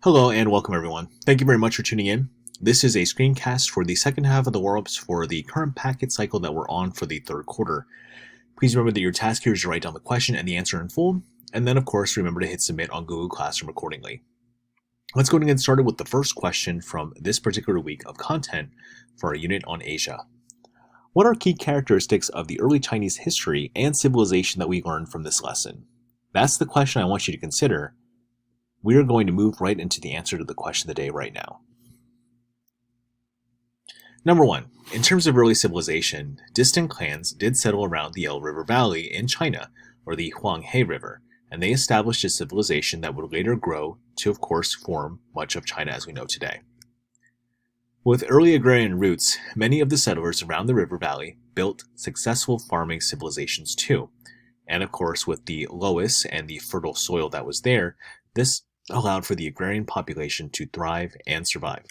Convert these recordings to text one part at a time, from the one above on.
Hello and welcome everyone. Thank you very much for tuning in. This is a screencast for the second half of the warm-ups for the current packet cycle that we're on for the third quarter. Please remember that your task here is to write down the question and the answer in full, and then of course remember to hit submit on Google Classroom accordingly. Let's go ahead and get started with the first question from this particular week of content for our unit on Asia. What are key characteristics of the early Chinese history and civilization that we learned from this lesson? That's the question I want you to consider. We are going to move right into the answer to the question of the day right now. Number 1. In terms of early civilization, distant clans did settle around the Yellow River Valley in China, or the Huanghe River, and they established a civilization that would later grow to, of course, form much of China as we know today. With early agrarian roots, many of the settlers around the river valley built successful farming civilizations too. And of course, with the loess and the fertile soil that was there, this allowed for the agrarian population to thrive and survive.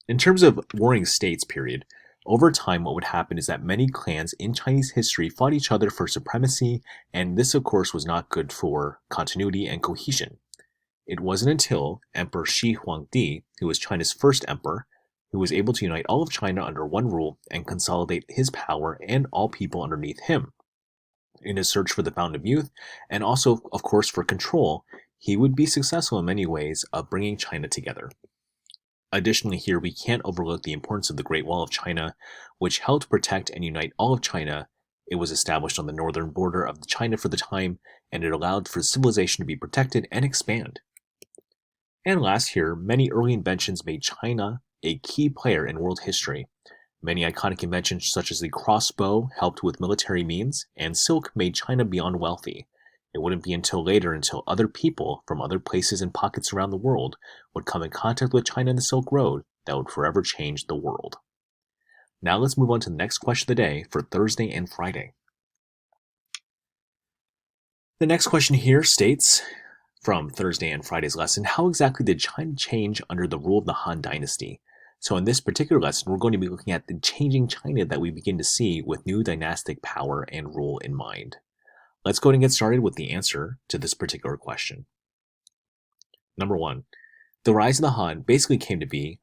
In terms of warring states period, over time what would happen is that many clans in Chinese history fought each other for supremacy, and this of course was not good for continuity and cohesion. It wasn't until Emperor Shi Huangdi, who was China's first emperor, who was able to unite all of China under one rule and consolidate his power and all people underneath him. In his search for the fountain of youth, and also of course for control, he would be successful in many ways of bringing China together. Additionally, here we can't overlook the importance of the Great Wall of China, which helped protect and unite all of China. It was established on the northern border of China for the time, and it allowed for civilization to be protected and expand. And last here, many early inventions made China a key player in world history. Many iconic inventions such as the crossbow helped with military means, and silk made China beyond wealthy. It wouldn't be until later until other people from other places and pockets around the world would come in contact with China and the Silk Road that would forever change the world. Now let's move on to the next question of the day for Thursday and Friday. The next question here states, from Thursday and Friday's lesson, how exactly did China change under the rule of the Han Dynasty? So in this particular lesson, we're going to be looking at the changing China that we begin to see with new dynastic power and rule in mind. Let's go ahead and get started with the answer to this particular question. Number 1, the rise of the Han basically came to be,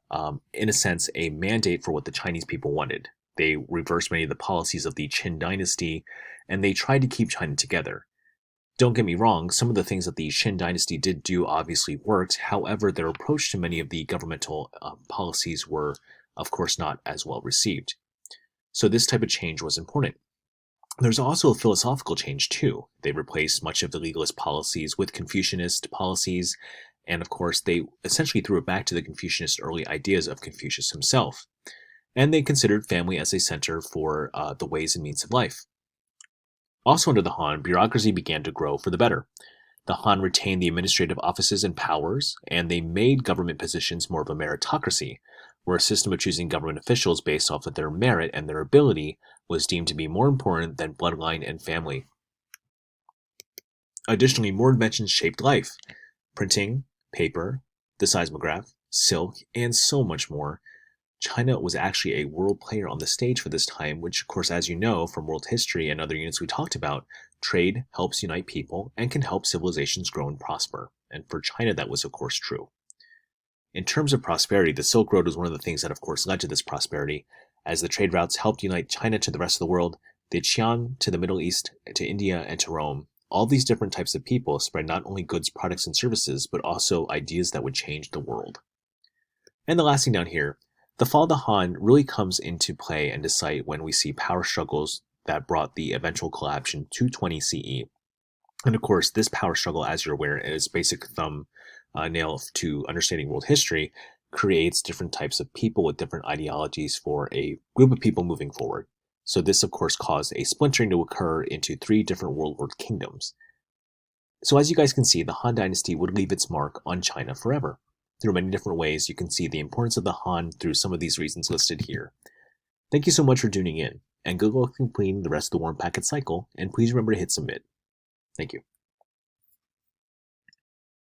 in a sense, a mandate for what the Chinese people wanted. They reversed many of the policies of the Qin dynasty, and they tried to keep China together. Don't get me wrong, some of the things that the Qin dynasty did do obviously worked. However, their approach to many of the governmental policies were, of course, not as well received. So this type of change was important. There's also a philosophical change too. They replaced much of the legalist policies with Confucianist policies, and of course they essentially threw it back to the Confucianist early ideas of Confucius himself. And they considered family as a center for the ways and means of life. Also under the Han, bureaucracy began to grow for the better. The Han retained the administrative offices and powers, and they made government positions more of a meritocracy, where a system of choosing government officials based off of their merit and their ability was deemed to be more important than bloodline and family. Additionally, more inventions shaped life. Printing, paper, the seismograph, silk, and so much more. China was actually a world player on the stage for this time, which of course, as you know from world history and other units we talked about, trade helps unite people and can help civilizations grow and prosper. And for China, that was of course true. In terms of prosperity, the Silk Road was one of the things that of course led to this prosperity, as the trade routes helped unite China to the rest of the world, the Qian to the Middle East, to India, and to Rome. All these different types of people spread not only goods, products, and services, but also ideas that would change the world. And the last thing down here, the fall of the Han really comes into play and to sight when we see power struggles that brought the eventual collapse in 220 CE. And of course, this power struggle, as you're aware, is basic thumbnail to understanding world history, creates different types of people with different ideologies for a group of people moving forward. So this, of course, caused a splintering to occur into 3 different world kingdoms. So as you guys can see, the Han Dynasty would leave its mark on China forever. Through many different ways, you can see the importance of the Han through some of these reasons listed here. Thank you so much for tuning in, and good luck completing the rest of the warm packet cycle, and please remember to hit submit. Thank you.